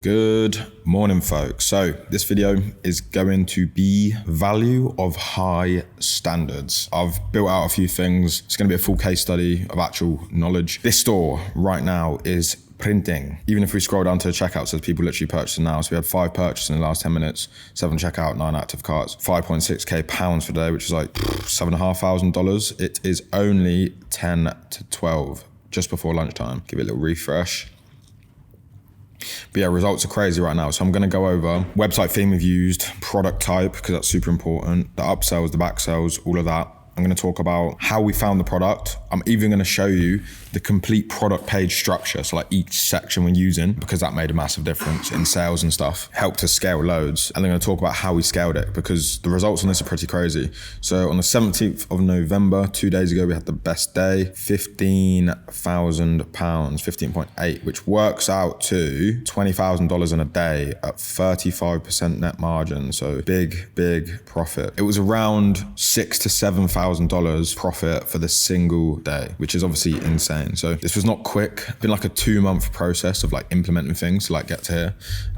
Good morning, folks. So this video is going to be value of high standards. I've built out a few things. It's going to be a full case study of actual knowledge. This store right now is printing. Even if we scroll down to the checkout, says people literally purchasing now. So we had 5 purchases in the last 10 minutes, 7 checkout, 9 active carts, 5.6k pounds for the day, which is like $7,500. It is only 10 to 12, just before lunchtime. Give it a little refresh. But yeah, results are crazy right now. So I'm going to go over website theme we've used, product type, because that's super important, the upsells, the backsells, all of that. I'm going to talk about how we found the product. I'm even going to show you the complete product page structure. So like each section we're using, because that made a massive difference in sales and stuff, helped us scale loads. And I'm going to talk about how we scaled it, because the results on this are pretty crazy. So on the 17th of November, 2 days ago, we had the best day, £15,000, 15.8, which works out to $20,000 in a day at 35% net margin. So big profit. It was around $6,000 to $7,000 profit for the single day, which is obviously insane. So this was not quick. It's been like a 2-month process of like implementing things to like get to here.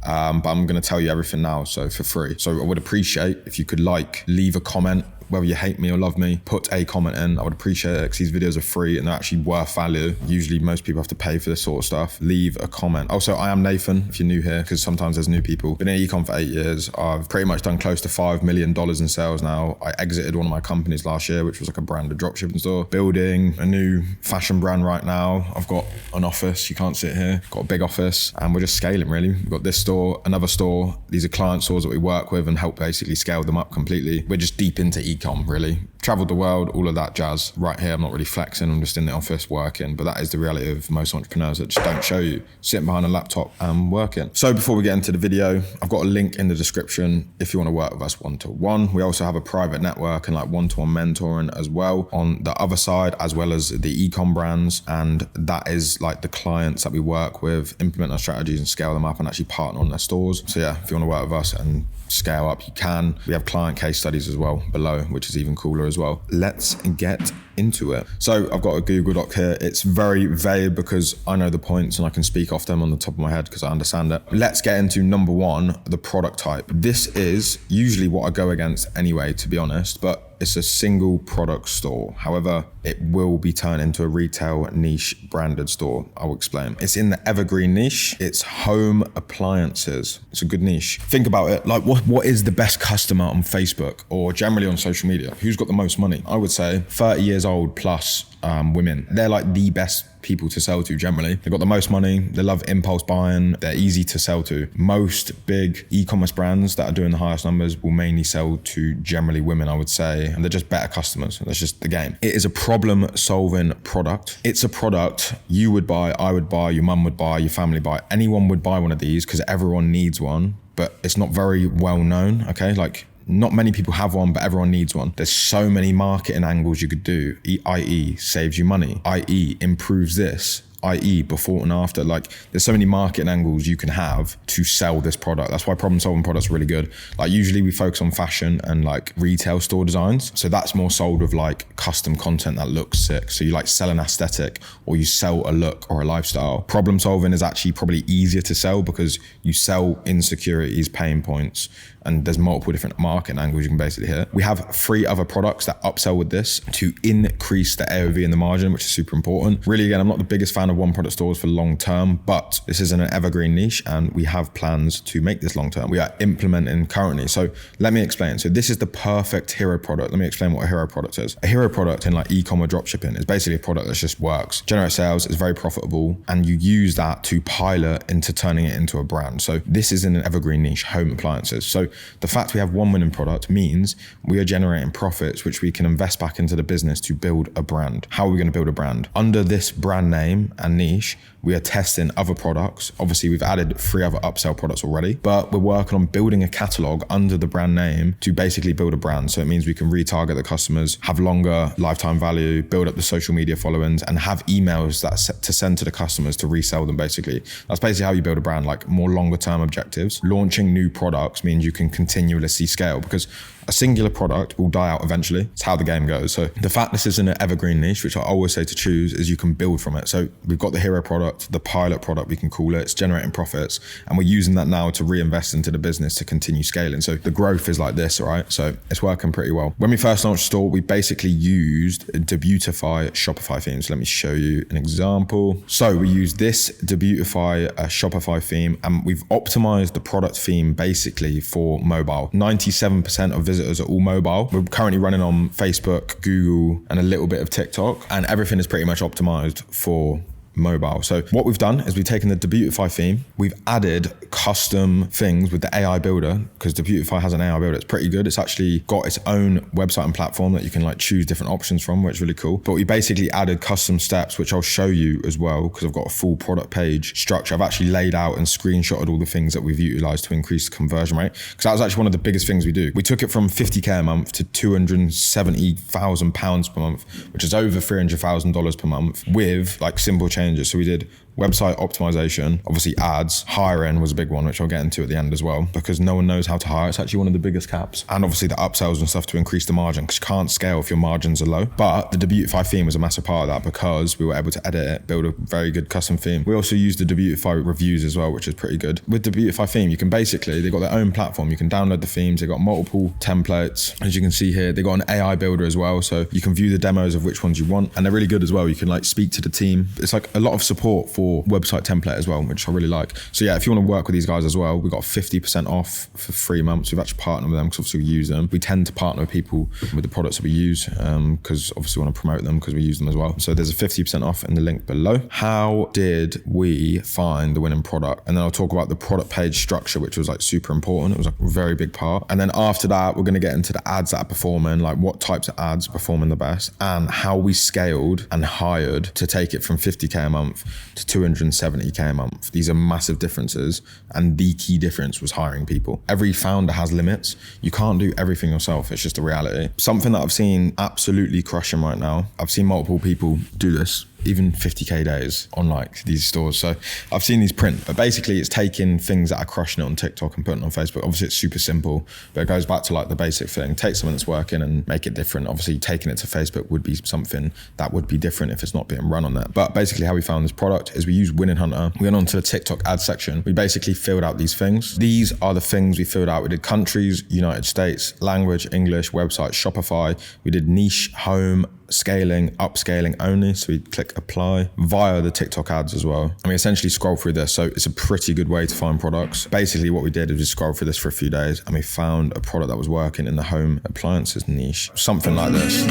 But I'm going to tell you everything now, so for free. So I would appreciate if you could leave a comment, whether you hate me or love me, put a comment in. I would appreciate it, because these videos are free and they're actually worth value. Usually most people have to pay for this sort of stuff. Leave a comment. Also, I am Nathan, if you're new here, because sometimes there's new people. Been in ecom for 8 years. I've pretty much done close to $5 million in sales now. I exited one of my companies last year, which was like a branded dropshipping store. Building a new fashion brand right now. I've got an office, you can't sit here. Got a big office, and we're just scaling really. We've got this store, another store. These are client stores that we work with and help basically scale them up completely. We're just deep into ecom really. Traveled the world, all of that jazz. Right here, I'm not really flexing, I'm just in the office working, but that is the reality of most entrepreneurs that just don't show you, sitting behind a laptop and working. So before we get into the video, I've got a link in the description if you want to work with us one-to-one. We also have a private network and like one-to-one mentoring as well on the other side, as well as the ecom brands. And that is like the clients that we work with, implement our strategies and scale them up and actually partner on their stores. So yeah, if you want to work with us and scale up, you can. We have client case studies as well below, which is even cooler as well. Let's get into it. So I've got a Google Doc here. It's very vague because I know the points and I can speak off them on the top of my head because I understand it. Let's get into number 1, the product type. This is usually what I go against anyway, to be honest, but it's a single product store. However, it will be turned into a retail niche branded store. I'll explain. It's in the evergreen niche. It's home appliances. It's a good niche. Think about it. Like what is the best customer on Facebook or generally on social media? Who's got the most money? I would say 30 years old plus women. They're like the best people to sell to generally. They've got the most money. They love impulse buying. They're easy to sell to. Most big e-commerce brands that are doing the highest numbers will mainly sell to generally women, I would say. And they're just better customers. That's just the game. It is a problem solving product. It's a product you would buy, I would buy, your mum would buy, your family buy. Anyone would buy one of these because everyone needs one, but it's not very well known. Okay. Like, not many people have one, but everyone needs one. There's so many marketing angles you could do, i.e. saves you money, i.e. improves this, i.e. before and after. Like there's so many marketing angles you can have to sell this product. That's why problem solving products are really good. Like usually we focus on fashion and like retail store designs. So that's more sold with like custom content that looks sick. So you like sell an aesthetic or you sell a look or a lifestyle. Problem solving is actually probably easier to sell because you sell insecurities, pain points, and there's multiple different marketing angles you can basically hit. We have 3 other products that upsell with this to increase the AOV and the margin, which is super important. Really, again, I'm not the biggest fan of one product stores for long term, but this is an evergreen niche and we have plans to make this long term. We are implementing currently. So let me explain. So this is the perfect hero product. Let me explain what a hero product is. A hero product in like e-commerce dropshipping is basically a product that just works, generates sales, is very profitable, and you use that to pilot into turning it into a brand. So this is in an evergreen niche, home appliances. So the fact we have one winning product means we are generating profits, which we can invest back into the business to build a brand. How are we going to build a brand? Under this brand name and niche, we are testing other products. Obviously, we've added 3 other upsell products already, but we're working on building a catalog under the brand name to basically build a brand. So it means we can retarget the customers, have longer lifetime value, build up the social media followings, and have emails to send to the customers to resell them basically. That's basically how you build a brand, like more longer term objectives. Launching new products means you can continuously scale because a singular product will die out eventually. It's how the game goes. So the fact this is in an evergreen niche, which I always say to choose, is you can build from it. So We've got the hero product, the pilot product, we can call it. It's generating profits. And we're using that now to reinvest into the business to continue scaling. So the growth is like this, all right? So it's working pretty well. When we first launched the store, we basically used Debutify Shopify themes. Let me show you an example. So we use this Debutify Shopify theme, and we've optimized the product theme basically for mobile. 97% of visitors are all mobile. We're currently running on Facebook, Google, and a little bit of TikTok, and everything is pretty much optimized for mobile. So what we've done is we've taken the Debutify theme, we've added custom things with the AI builder, because Debutify has an AI builder. It's pretty good. It's actually got its own website and platform that you can like choose different options from, which is really cool. But we basically added custom steps, which I'll show you as well, because I've got a full product page structure. I've actually laid out and screenshotted all the things that we've utilized to increase the conversion rate, because that was actually one of the biggest things we do. We took it from 50K a month to £270,000 per month, which is over $300,000 per month with like simple changes. So we did website optimization, obviously ads, hiring was a big one, which I'll get into at the end as well, because no one knows how to hire. It's actually one of the biggest caps. And obviously the upsells and stuff to increase the margin, because you can't scale if your margins are low. But the Debutify theme was a massive part of that, because we were able to edit it, build a very good custom theme. We also used the Debutify reviews as well, which is pretty good. With the Debutify theme, you can basically, they've got their own platform. You can download the themes. They've got multiple templates. As you can see here, they've got an AI builder as well. So you can view the demos of which ones you want. And they're really good as well. You can like speak to the team. It's like a lot of support for website template as well, which I really like. So yeah, if you want to work with these guys as well, we've got 50% off for 3 months. We've actually partnered with them because obviously we use them. We tend to partner with people with the products that we use because obviously we want to promote them because we use them as well. So there's a 50% off in the link below. How did we find the winning product? And then I'll talk about the product page structure, which was like super important. It was like a very big part. And then after that, we're going to get into the ads that are performing, like what types of ads are performing the best, and how we scaled and hired to take it from 50K a month to 270K a month. These are massive differences, and the key difference was hiring people. Every founder has limits. You can't do everything yourself. It's just a reality. Something that I've seen absolutely crushing right now. I've seen multiple people do this, even 50K days on like these stores. So I've seen these print, but basically it's taking things that are crushing it on TikTok and putting it on Facebook. Obviously it's super simple, but it goes back to like the basic thing. Take something that's working and make it different. Obviously taking it to Facebook would be something that would be different if it's not being run on that. But basically how we found this product is we used Winning Hunter. We went onto the TikTok ad section. We basically filled out these things. These are the things we filled out. We did countries, United States, language, English, website, Shopify. We did niche, home, scaling, upscaling only. So we click apply via the TikTok ads as well. And we essentially scroll through this. So it's a pretty good way to find products. Basically what we did is we scrolled through this for a few days and we found a product that was working in the home appliances niche. Something like this.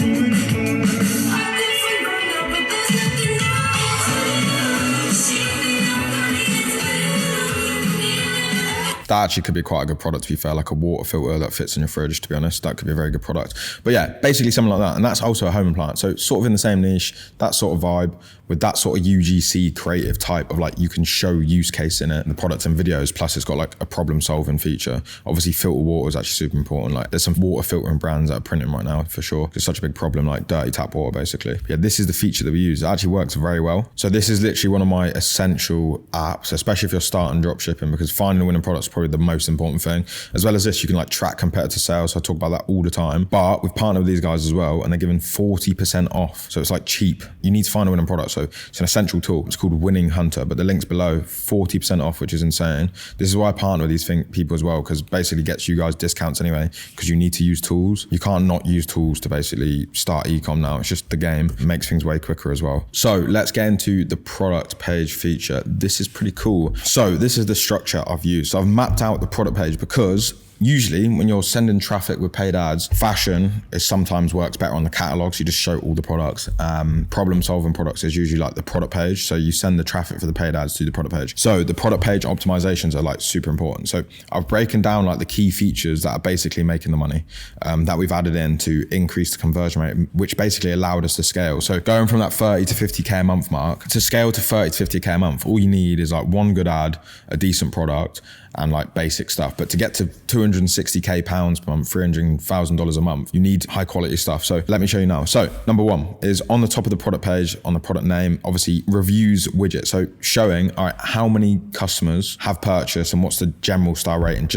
That actually could be quite a good product, to be fair, like a water filter that fits in your fridge, to be honest. That could be a very good product. But yeah, basically something like that. And that's also a home appliance. So sort of in the same niche, that sort of vibe with that sort of UGC creative type of like, you can show use case in it, and the products and videos, plus it's got like a problem solving feature. Obviously filter water is actually super important. Like there's some water filtering brands that are printing right now for sure. It's such a big problem, like dirty tap water basically. Yeah, this is the feature that we use. It actually works very well. So this is literally one of my essential apps, especially if you're starting dropshipping, because finding a winning product is probably the most important thing. As well as this, you can like track competitor sales. So I talk about that all the time, but we've partnered with these guys as well, and they're giving 40% off. So it's like cheap. You need to find a winning product. So it's an essential tool. It's called Winning Hunter, but the link's below, 40% off, which is insane. This is why I partner with these people as well, because basically gets you guys discounts anyway, because you need to use tools. You can't not use tools to basically start ecom now. It's just the game. It makes things way quicker as well. So let's get into the product page feature. This is pretty cool. So this is the structure I've used. So I've mapped out the product page, because usually when you're sending traffic with paid ads, fashion is sometimes works better on the catalogs. You just show all the products. Problem solving products is usually like the product page. So you send the traffic for the paid ads to the product page. So the product page optimizations are like super important. So I've broken down like the key features that are basically making the money that we've added in to increase the conversion rate, which basically allowed us to scale. So going from that 30 to 50K a month mark to scale to 30 to 50K a month, all you need is like one good ad, a decent product, and like basic stuff. But to get to 260k pounds per month, $300,000 a month. You need high quality stuff. So let me show you now. So number one is on the top of the product page, on the product name, obviously reviews widget. So showing, all right, how many customers have purchased and what's the general star rating.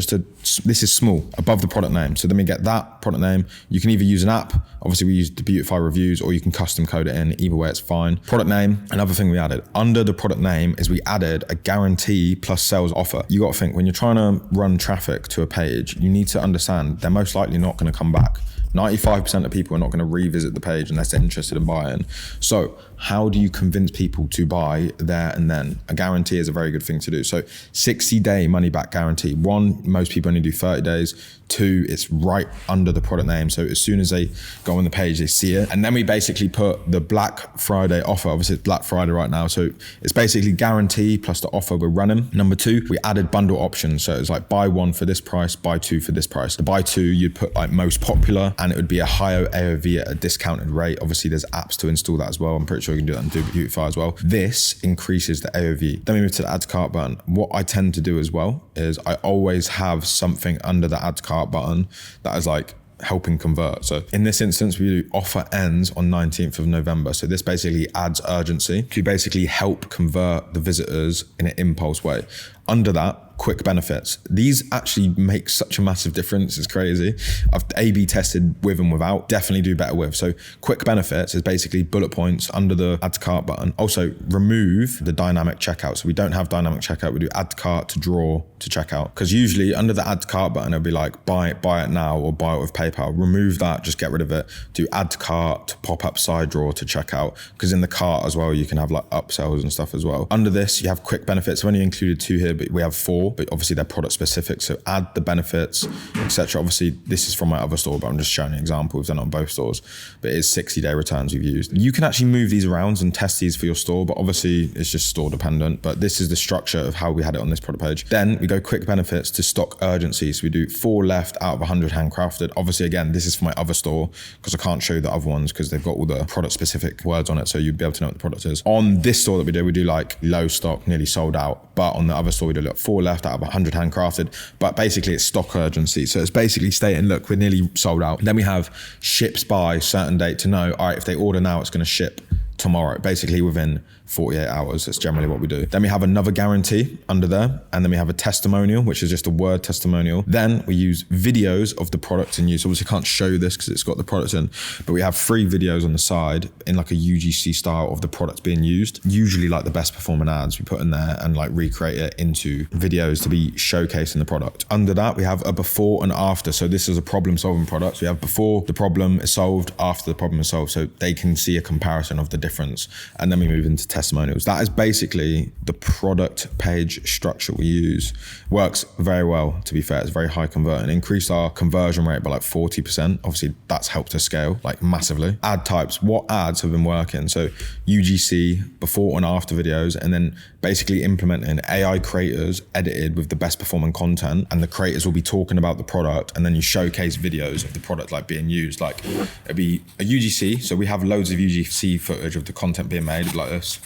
This is small above the product name. So then we get that product name. You can either use an app. Obviously we use the Beautify reviews, or you can custom code it in. Either way, it's fine. Product name. Another thing we added under the product name is we added a guarantee plus sales offer. You got to think when you're trying to run traffic to a page, you need to understand they're most likely not going to come back. 95% of people are not going to revisit the page unless they're interested in buying. So how do you convince people to buy there and then? A guarantee is a very good thing to do. So 60-day money back guarantee. One, most people only do 30 days. Two, it's right under the product name. So as soon as they go on the page, they see it. And then we basically put the Black Friday offer. Obviously it's Black Friday right now. So it's basically guarantee plus the offer we're running. Number two, we added bundle options. So it's like buy one for this price, buy two for this price. The buy two, you'd put like most popular, and it would be a higher AOV at a discounted rate. Obviously there's apps to install that as well. I'm pretty sure you can do that in Beautify as well. This increases the AOV. Then we move to the add to cart button. What I tend to do as well is I always have something under the add to cart button that is like helping convert. So in this instance, we do offer ends on 19th of November. So this basically adds urgency to basically help convert the visitors in an impulse way. Under that, quick benefits. These actually make such a massive difference. It's crazy. I've A/B tested with and without, definitely do better with. So quick benefits is basically bullet points under the add to cart button. Also remove the dynamic checkout. So we don't have dynamic checkout. We do add to cart to draw to checkout. Because usually under the add to cart button, it'll be like buy it now or buy it with PayPal. Remove that, just get rid of it. Do add to cart to pop up side draw to checkout. Because in the cart as well, you can have like upsells and stuff as well. Under this, you have quick benefits. I've only included 2 here, but we have 4. But obviously they're product specific. So add the benefits, etc. Obviously this is from my other store, but I'm just showing an example. We've done it on both stores, but it is 60-day returns we've used. You can actually move these around and test these for your store, but obviously it's just store dependent. But this is the structure of how we had it on this product page. Then we go quick benefits to stock urgency. So we do 4 left out of 100 handcrafted. Obviously again, this is for my other store because I can't show you the other ones because they've got all the product specific words on it. So you'd be able to know what the product is. On this store that we do like low stock, nearly sold out. But on the other store we do like 4 left out of 100 handcrafted, but basically it's stock urgency. So it's basically stating, look, we're nearly sold out. Then we have ships by certain date to know, all right, if they order now, it's going to ship tomorrow, basically within 48 hours. That's generally what we do. Then we have another guarantee under there. And then we have a testimonial, which is just a word testimonial. Then we use videos of the product in use. Obviously can't show you this because it's got the product in, but we have 3 videos on the side in like a UGC style of the product being used. Usually like the best performing ads we put in there and like recreate it into videos to be showcasing the product. Under that, we have a before and after. So this is a problem solving product. We have before the problem is solved, after the problem is solved. So they can see a comparison of the difference. And then we move into testimonials. That is basically the product page structure we use. Works very well, to be fair. It's very high converting. Increased our conversion rate by like 40%. Obviously that's helped us scale like massively. Ad types, what ads have been working? So UGC, before and after videos, and then basically implementing AI creators edited with the best performing content, and the creators will be talking about the product, and then you showcase videos of the product like being used. Like it'd be a UGC. So we have loads of UGC footage of the content being made like this,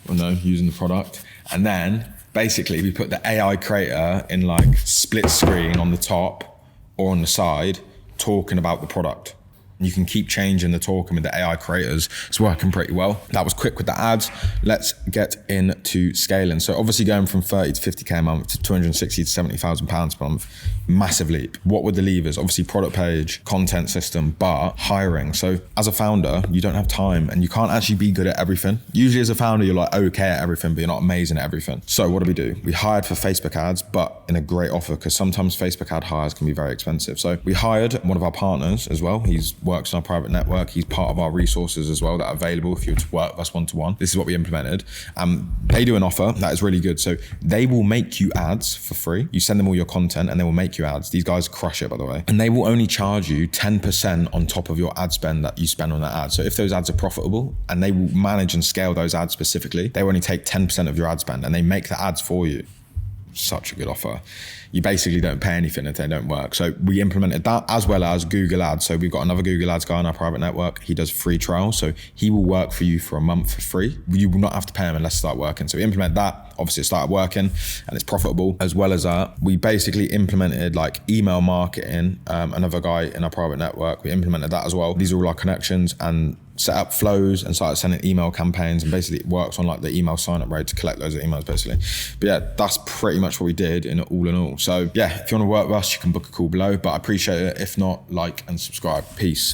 using the product. And then basically we put the AI creator in like split screen on the top or on the side talking about the product. You can keep changing the talking with the AI creators. It's working pretty well. That was quick with the ads. Let's get into scaling. So obviously going from 30 to 50K a month to 260 to 70,000 pounds per month, massive leap. What were the levers? Obviously product page, content system, but hiring. So as a founder, you don't have time and you can't actually be good at everything. Usually as a founder, you're like okay at everything, but you're not amazing at everything. So what do? We hired for Facebook ads, but in a great offer, because sometimes Facebook ad hires can be very expensive. So we hired one of our partners as well. He's works in our private network. He's part of our resources as well that are available if you were to work with us one-to-one. This is what we implemented. They do an offer that is really good. So they will make you ads for free. You send them all your content and they will make you ads. These guys crush it, by the way. And they will only charge you 10% on top of your ad spend that you spend on that ad. So if those ads are profitable, and they will manage and scale those ads specifically, they will only take 10% of your ad spend and they make the ads for you. such a good offer. You basically don't pay anything if they don't work. So we implemented that, as well as Google Ads. So we've got another Google Ads guy in our private network. He does free trial. So he will work for you for a month for free. You will not have to pay him unless it start working. So we implement that. Obviously it started working and it's profitable. As well as that, we basically implemented like email marketing. Another guy in our private network, we implemented that as well. These are all our connections, and set up flows and started sending email campaigns, and basically it works on like the email sign-up rate to collect loads of emails basically. But yeah, that's pretty much what we did in all. So yeah, if you want to work with us, you can book a call below, but I appreciate it. If not, like and subscribe. Peace.